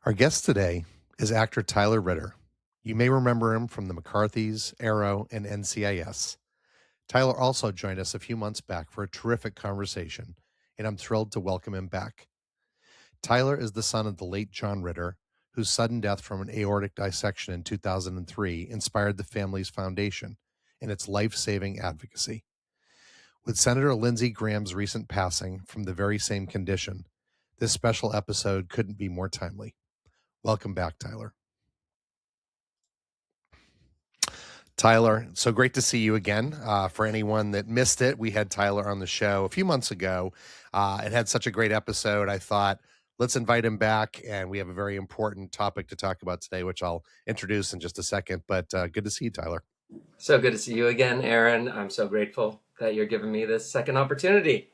Our guest today is actor Tyler Ritter. You may remember him from the McCarthys, Arrow, and NCIS. Tyler also joined us a few months back for a terrific conversation, and I'm thrilled to welcome him back. Tyler is the son of the late John Ritter, whose sudden death from an aortic dissection in 2003 inspired the family's foundation and its life-saving advocacy. With Senator Lindsey Graham's recent passing from the very same condition, this special episode couldn't be more timely. Welcome back, Tyler. Tyler, so great to see you again. For anyone that missed it, we had Tyler on the show a few months ago. It had such a great episode. I thought, let's invite him back, and we have a very important topic to talk about today, which I'll introduce in just a second. But good to see you, Tyler. So good to see you again, Aaron. I'm so grateful that you're giving me this second opportunity.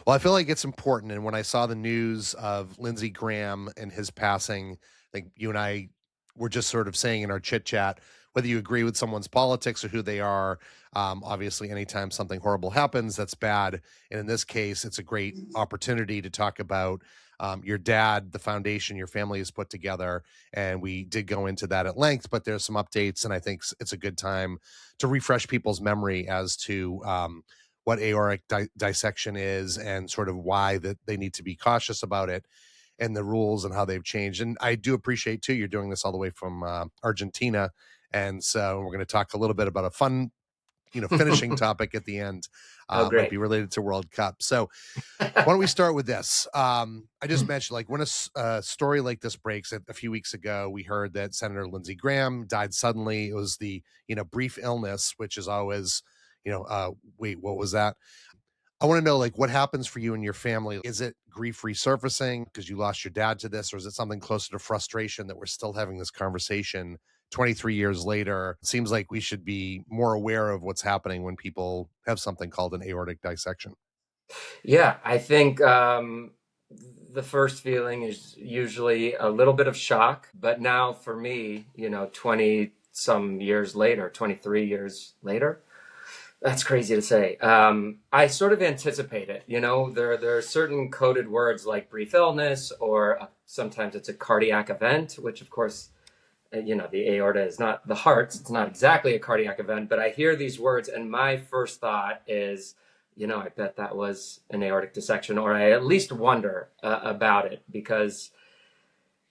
Well, I feel like it's important. And when I saw the news of Lindsey Graham and his passing, I think you and I were just sort of saying in our chit chat, whether you agree with someone's politics or who they are, obviously, anytime something horrible happens, that's bad. And in this case, it's a great opportunity to talk about your dad, the foundation your family has put together. And we did go into that at length, but there's some updates. And I think it's a good time to refresh people's memory as to what aortic dissection is and sort of why that they need to be cautious about it and the rules and how they've changed. And I do appreciate too, you're doing this all the way from Argentina. And so we're going to talk a little bit about a fun, finishing topic at the end. Might be related to World Cup. So why don't we start with this? I just mentioned, like, when a story like this breaks, a few weeks ago, we heard that Senator Lindsey Graham died suddenly. It was the, brief illness, which is always, wait, what was that? I want to know, like, what happens for you and your family? Is it grief resurfacing because you lost your dad to this, or is it something closer to frustration that we're still having this conversation 23 years later? It seems like we should be more aware of what's happening when people have something called an aortic dissection. Yeah, I think the first feeling is usually a little bit of shock. But now for me, 20 some years later, 23 years later, that's crazy to say. I sort of anticipate it. There are certain coded words like brief illness, or sometimes it's a cardiac event, which of course, the aorta is not the heart. It's not exactly a cardiac event, but I hear these words and my first thought is, I bet that was an aortic dissection, or I at least wonder about it because,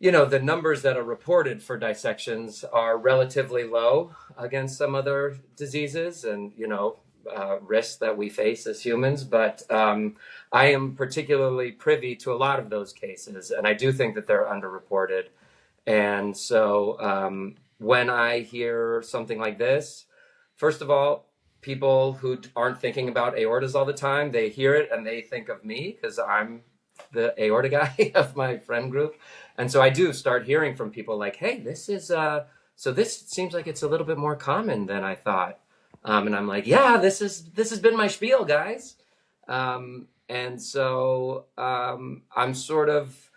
the numbers that are reported for dissections are relatively low against some other diseases and, risks that we face as humans. But I am particularly privy to a lot of those cases, and I do think that they're underreported. And so when I hear something like this, first of all, people who aren't thinking about aortas all the time, they hear it and they think of me because I'm the aorta guy of my friend group. And so I do start hearing from people like, hey, this is, so this seems like it's a little bit more common than I thought. And I'm like, yeah, this has been my spiel, guys. And so I'm sort of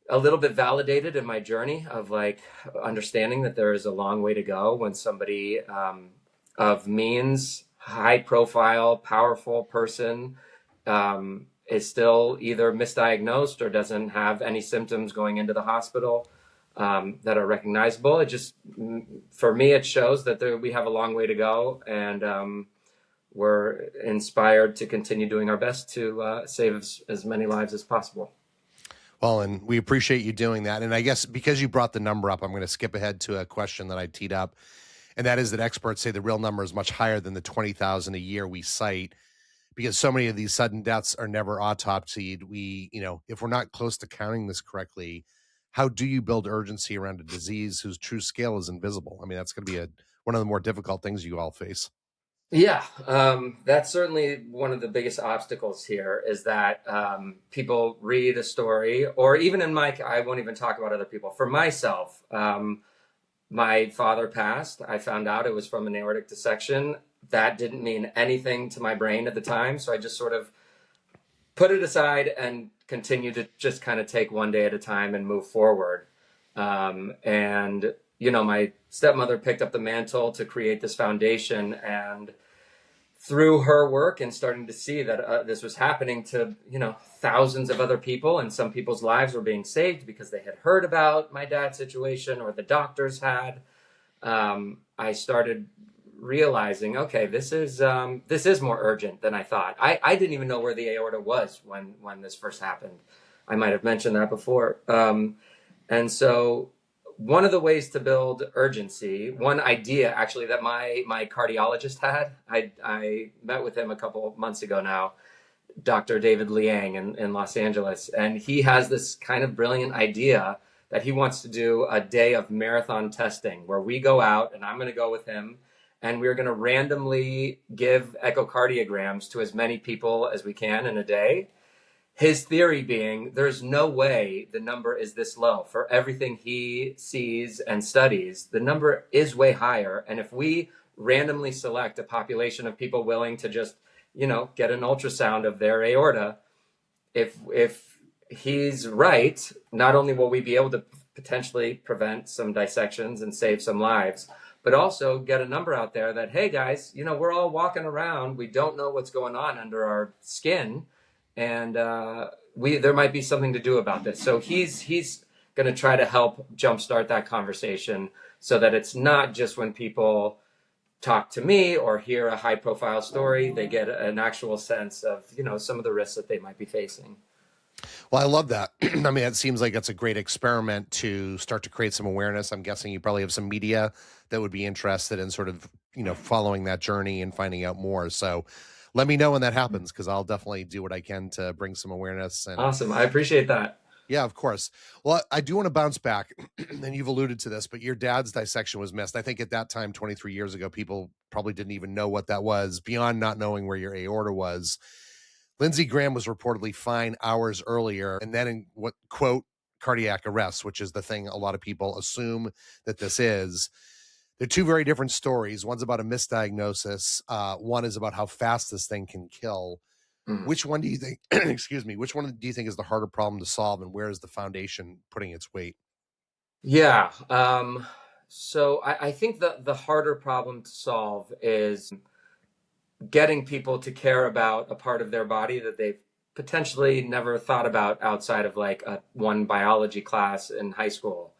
a little bit validated in my journey of like understanding that there is a long way to go when somebody of means, high profile, powerful person is still either misdiagnosed or doesn't have any symptoms going into the hospital that are recognizable. It just, for me, it shows that we have a long way to go, and we're inspired to continue doing our best to save as many lives as possible. Well, and we appreciate you doing that. And I guess because you brought the number up, I'm going to skip ahead to a question that I teed up. And that is that experts say the real number is much higher than the 20,000 a year we cite, because so many of these sudden deaths are never autopsied. We, if we're not close to counting this correctly, how do you build urgency around a disease whose true scale is invisible? I mean, that's going to be one of the more difficult things you all face. Yeah, that's certainly one of the biggest obstacles here is that people read a story, or even I won't even talk about other people. For myself, my father passed. I found out it was from an aortic dissection. That didn't mean anything to my brain at the time, so I just sort of put it aside and continued to just kind of take one day at a time and move forward. My stepmother picked up the mantle to create this foundation, and through her work and starting to see that this was happening to, thousands of other people, and some people's lives were being saved because they had heard about my dad's situation or the doctors had, I started realizing, okay, this is more urgent than I thought. I didn't even know where the aorta was when this first happened. I might have mentioned that before. And so one of the ways to build urgency, one idea actually that my cardiologist had, I met with him a couple months ago now, Dr. David Liang in Los Angeles, and he has this kind of brilliant idea that he wants to do a day of marathon testing where we go out, and I'm going to go with him, and we're going to randomly give echocardiograms to as many people as we can in a day. His theory being, there's no way the number is this low. For everything he sees and studies, the number is way higher. And if we randomly select a population of people willing to just, get an ultrasound of their aorta, if he's right, not only will we be able to potentially prevent some dissections and save some lives, but also get a number out there that, hey guys, we're all walking around. We don't know what's going on under our skin. And there might be something to do about this. So he's going to try to help jumpstart that conversation so that it's not just when people talk to me or hear a high profile story, they get an actual sense of, some of the risks that they might be facing. Well, I love that. I mean, it seems like it's a great experiment to start to create some awareness. I'm guessing you probably have some media that would be interested in sort of, following that journey and finding out more. So let me know when that happens, because I'll definitely do what I can to bring some awareness. And awesome. I appreciate that. Yeah, of course. Well, I do want to bounce back, and you've alluded to this, but your dad's dissection was missed. I think at that time, 23 years ago, people probably didn't even know what that was, beyond not knowing where your aorta was. Lindsey Graham was reportedly fine hours earlier, and then in what, quote, cardiac arrest, which is the thing a lot of people assume that this is. They're two very different stories. One's about a misdiagnosis. One is about how fast this thing can kill. Which one do you think, excuse me, which one do you think is the harder problem to solve, and where is the foundation putting its weight? Yeah. So I think the harder problem to solve is getting people to care about a part of their body that they've potentially never thought about outside of like one biology class in high school.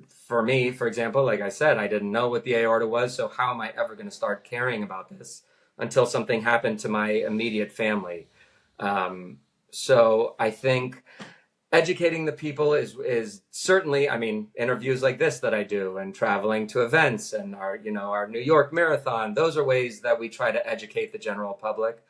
For me, for example, like I said, I didn't know what the aorta was, so how am I ever going to start caring about this until something happened to my immediate family? So I think educating the people is certainly, I mean, interviews like this that I do and traveling to events and our New York Marathon, those are ways that we try to educate the general public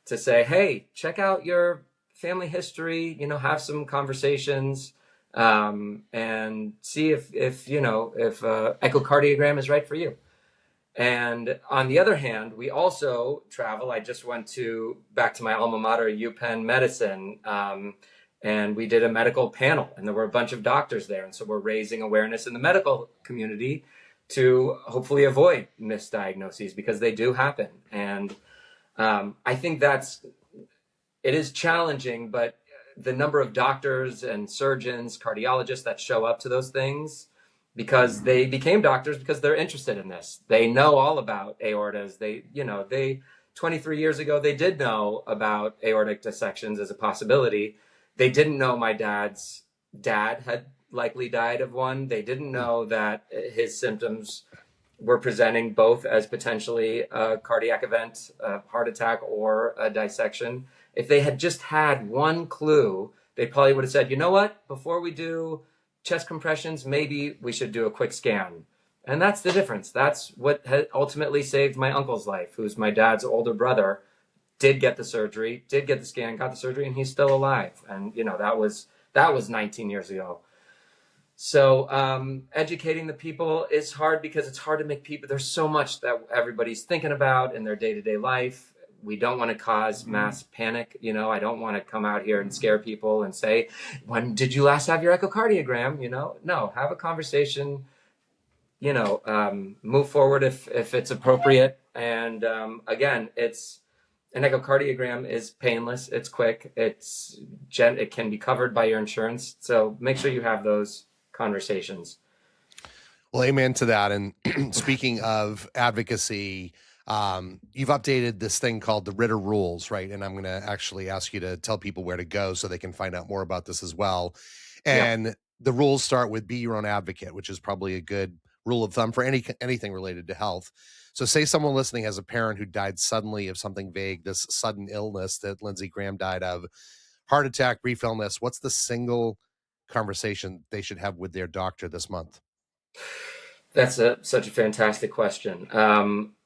to say, hey, check out your family history, have some conversations, and see if echocardiogram is right for you. And on the other hand, we also travel. I just went back to my alma mater, UPenn Medicine, and we did a medical panel, and there were a bunch of doctors there. And so we're raising awareness in the medical community to hopefully avoid misdiagnoses, because they do happen. And I think it is challenging, but the number of doctors and surgeons, cardiologists that show up to those things, because they became doctors because they're interested in this. They know all about aortas. They 23 years ago, they did know about aortic dissections as a possibility. They didn't know my dad's dad had likely died of one. They didn't know that his symptoms were presenting both as potentially a cardiac event, a heart attack, or a dissection. If they had just had one clue, they probably would have said, you know what, before we do chest compressions, maybe we should do a quick scan. And that's the difference. That's what ultimately saved my uncle's life, who's my dad's older brother, did get the surgery, did get the scan, got the surgery, and he's still alive. And, that was 19 years ago. So educating the people is hard, because it's hard to make people, there's so much that everybody's thinking about in their day-to-day life. We don't want to cause mass panic. I don't want to come out here and scare people and say, when did you last have your echocardiogram? No, have a conversation, move forward if it's appropriate. And again, an echocardiogram is painless. It's quick. It can be covered by your insurance. So make sure you have those conversations. Well, amen to that. And speaking of advocacy, You've updated this thing called the Ritter Rules, right? And I'm going to actually ask you to tell people where to go so they can find out more about this as well. Yeah. And the rules start with be your own advocate, which is probably a good rule of thumb for anything related to health. So, say someone listening has a parent who died suddenly of something vague, this sudden illness that Lindsey Graham died of, heart attack, brief illness. What's the single conversation they should have with their doctor this month? That's such a fantastic question.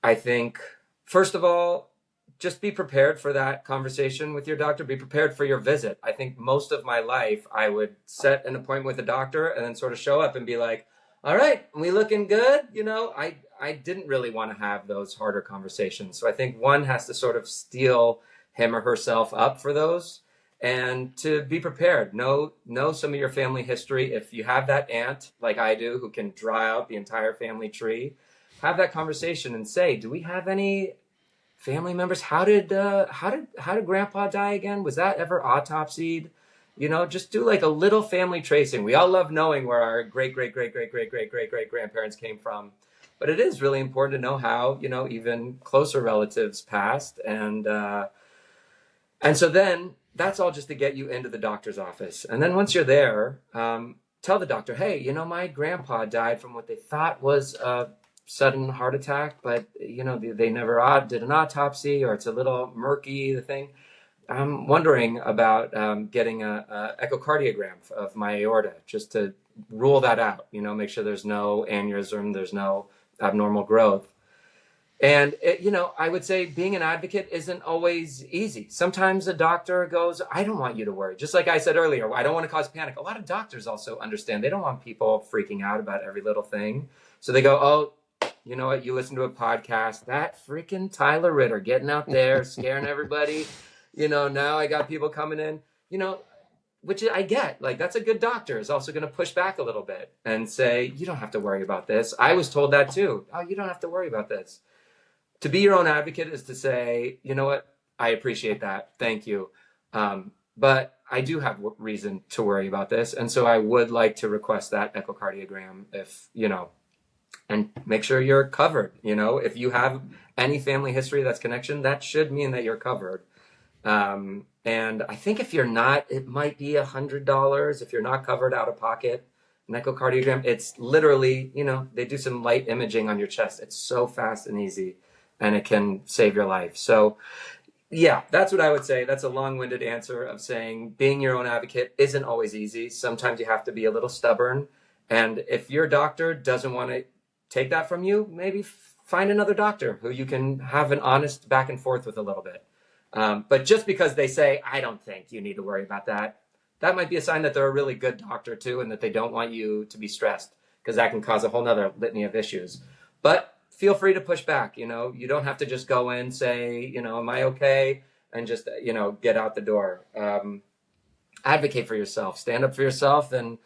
I think, first of all, just be prepared for that conversation with your doctor. Be prepared for your visit. I think most of my life, I would set an appointment with a doctor and then sort of show up and be like, all right, we looking good? I didn't really want to have those harder conversations. So I think one has to sort of steel him or herself up for those and to be prepared. Know some of your family history. If you have that aunt like I do who can draw out the entire family tree, have that conversation and say, do we have any family members? How did grandpa die again? Was that ever autopsied? Just do like a little family tracing. We all love knowing where our great great great great great great great great grandparents came from, but it is really important to know how even closer relatives passed. And so then that's all just to get you into the doctor's office. And then once you're there, tell the doctor, hey, my grandpa died from what they thought was a sudden heart attack, but, they never did an autopsy, or it's a little murky, the thing. I'm wondering about getting a echocardiogram of my aorta just to rule that out, make sure there's no aneurysm, there's no abnormal growth. And I would say being an advocate isn't always easy. Sometimes a doctor goes, I don't want you to worry. Just like I said earlier, I don't want to cause panic. A lot of doctors also understand. They don't want people freaking out about every little thing. So they go, oh, you know what? You listen to a podcast, that freaking Tyler Ritter getting out there, scaring everybody. Now I got people coming in, which I get. Like, that's a good doctor is also going to push back a little bit and say, you don't have to worry about this. I was told that too. Oh, you don't have to worry about this. To be your own advocate is to say, you know what, I appreciate that. Thank you. But I do have reason to worry about this. And so I would like to request that echocardiogram and make sure you're covered. If you have any family history that's connection, that should mean that you're covered. And I think if you're not, it might be $100 if you're not covered out of pocket. An echocardiogram, it's literally, they do some light imaging on your chest. It's so fast and easy, and it can save your life. So yeah, that's what I would say. That's a long-winded answer of saying being your own advocate isn't always easy. Sometimes you have to be a little stubborn. And if your doctor doesn't want to take that from you, maybe find another doctor who you can have an honest back and forth with a little bit. But just because they say, I don't think you need to worry about that, that might be a sign that they're a really good doctor too, and that they don't want you to be stressed, because that can cause a whole nother litany of issues. But feel free to push back. You don't have to just go in, say, am I okay? And just, get out the door. Advocate for yourself, stand up for yourself. And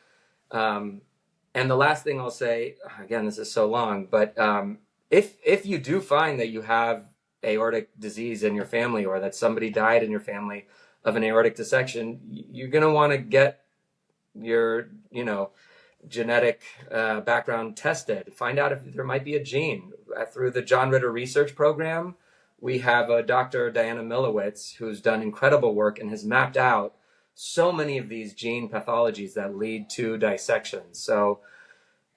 the last thing I'll say, again, this is so long, but if you do find that you have aortic disease in your family, or that somebody died in your family of an aortic dissection, you're going to want to get your, genetic background tested. Find out if there might be a gene. Through the John Ritter Research Program, we have a Dr. Diana Milowitz who's done incredible work and has mapped out so many of these gene pathologies that lead to dissections. So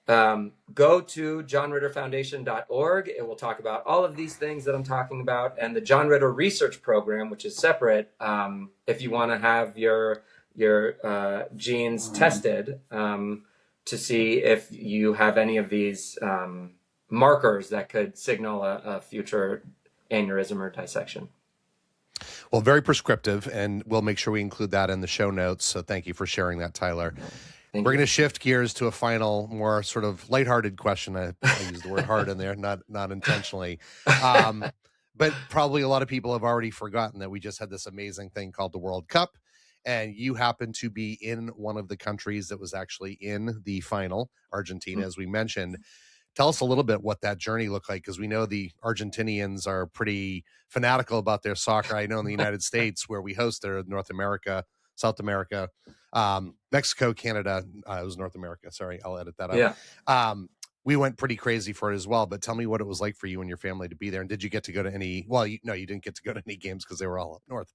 go to johnritterfoundation.org. It will talk about all of these things that I'm talking about, and the John Ritter Research Program, which is separate, if you want to have your genes tested to see if you have any of these markers that could signal a future aneurysm or dissection. Well, very prescriptive, and we'll make sure we include that in the show notes. So thank you for sharing that, Tyler. We're going to shift gears to a final, more sort of lighthearted question. I used the word hard in there, not intentionally. But probably a lot of people have already forgotten that we just had this amazing thing called the World Cup, and you happen to be in one of the countries that was actually in the final, Argentina, as we mentioned. Tell us a little bit what that journey looked like, because we know the Argentinians are pretty fanatical about their soccer. I know in the United States, where we host, their North America, South America, Mexico, Canada, it was North America. Sorry, I'll edit that out. Yeah. we went pretty crazy for it as well. But tell me what it was like for you and your family to be there. And did you get to go to any? Well, no, you didn't get to go to any games because they were all up north.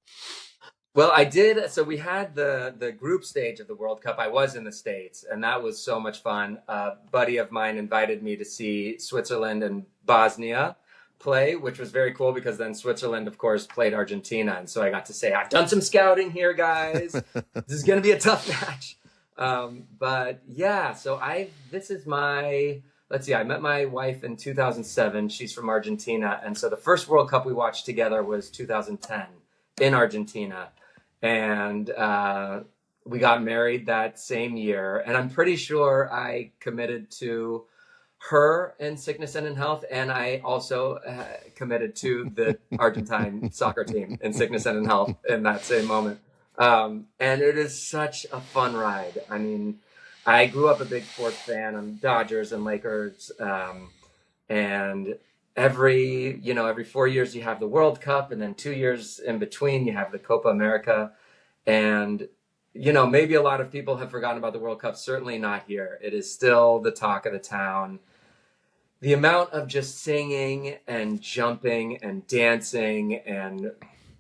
Well, I did. So we had the group stage of the World Cup. I was in the States, and that was so much fun. A buddy of mine invited me to see Switzerland and Bosnia play, which was very cool because then Switzerland, of course, played Argentina. And so I got to say, I've done some scouting here, guys. This is going to be a tough match. But yeah, so this is my, let's see, I met my wife in 2007. She's from Argentina. And so the first World Cup we watched together was 2010 in Argentina. And we got married that same year. And I'm pretty sure I committed to her in sickness and in health. And I also committed to the Argentine soccer team in sickness and in health in that same moment. And it is such a fun ride. I mean, I grew up a big sports fan. I'm Dodgers and Lakers. And every 4 years you have the World Cup, and then 2 years in between you have the Copa America. And, maybe a lot of people have forgotten about the World Cup. Certainly not here. It is still the talk of the town. The amount of just singing and jumping and dancing and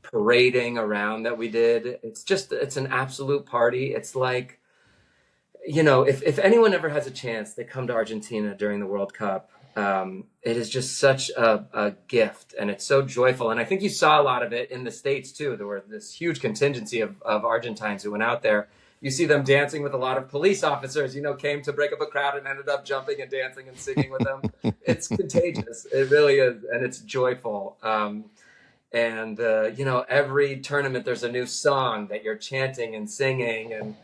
parading around that we did, it's an absolute party. It's like, if anyone ever has a chance, they come to Argentina during the World Cup. It is just such a gift, and it's so joyful. And I think you saw a lot of it in the States too. There were this huge contingency of Argentines who went out there. You see them dancing with a lot of police officers, came to break up a crowd and ended up jumping and dancing and singing with them. It's contagious. It really is. And it's joyful. Every tournament, there's a new song that you're chanting and singing. And,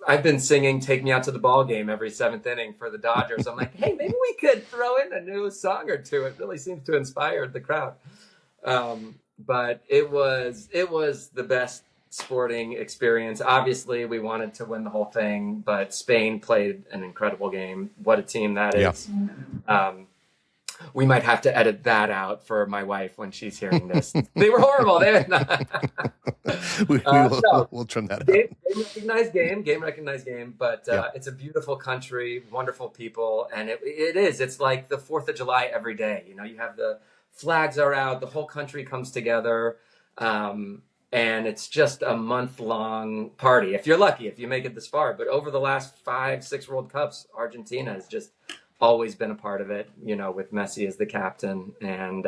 I've been singing "Take Me Out to the Ball Game" every seventh inning for the Dodgers. I'm like, hey, maybe we could throw in a new song or two. It really seems to inspire the crowd. But it was the best sporting experience. Obviously, we wanted to win the whole thing, but Spain played an incredible game. What a team that is. Yeah. We might have to edit that out for my wife when she's hearing this. They were horrible. We'll trim that out. Game recognized game, but it's a beautiful country, wonderful people, and it's like the 4th of July every day. You have the flags are out, the whole country comes together, and it's just a month-long party. If you're lucky, if you make it this far. But over the last 5-6 World Cups, Argentina has just always been a part of it, with Messi as the captain. And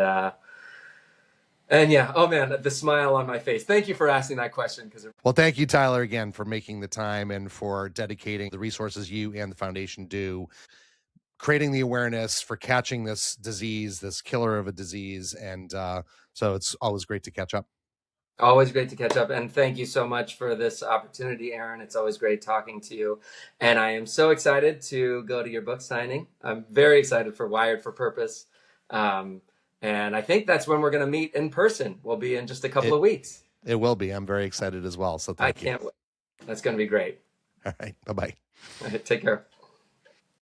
yeah, oh man, the smile on my face. Thank you for asking that question. Well, thank you, Tyler, again, for making the time and for dedicating the resources you and the foundation do, creating the awareness for catching this disease, this killer of a disease. And so it's always great to catch up. Always great to catch up. And thank you so much for this opportunity, Aaron. It's always great talking to you. And I am so excited to go to your book signing. I'm very excited for Wired for Purpose. And I think that's when we're going to meet in person. We'll be in just a couple of weeks. It will be. I'm very excited as well. So thank you. I can't wait. That's going to be great. All right. Bye-bye. Take care.